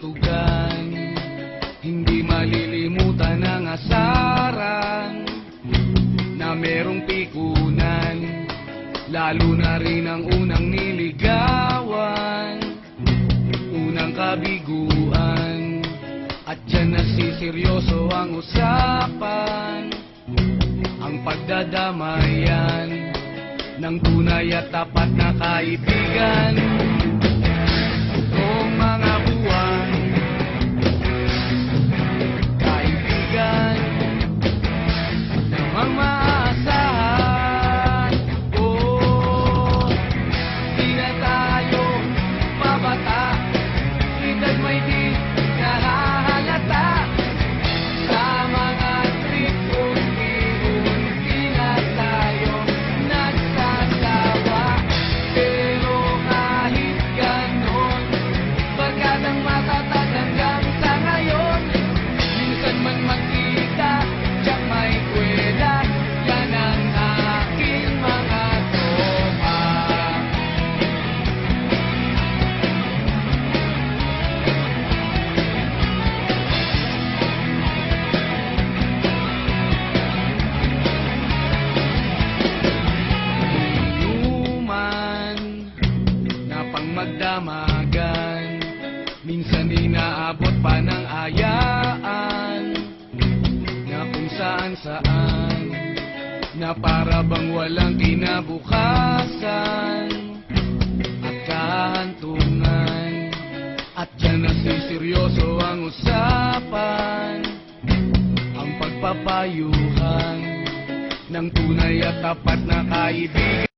kalustugan. Hindi malilimutan ang asaran na merong pikunan, lalo na rin ang unang niligawan, unang kabiguan. At dyan nasiseryoso ang usapan, ang pagdadamayan ng tunay at tapat na kaibigan. Noong mga buwan, kaibigan, namang maasahan. Oh, di na tayo babata, edad may di nahahalata. Sa mga tripong unti na tayo nagsasawa. Pero kahit ganon, barkadang matatag hanggang sa ngayon. Minsan man magkita, tiyak may kwela, yan ang aking mga tropa. Inuman na pang magdamagan, minsan inaabot pa ng ayaan, na kung saan-saan, na para bang walang kinabukasan at kahantungan. At dyan nasiseryoso ang usapan, ang pagpapayuhan ng tunay at tapat na kaibigan.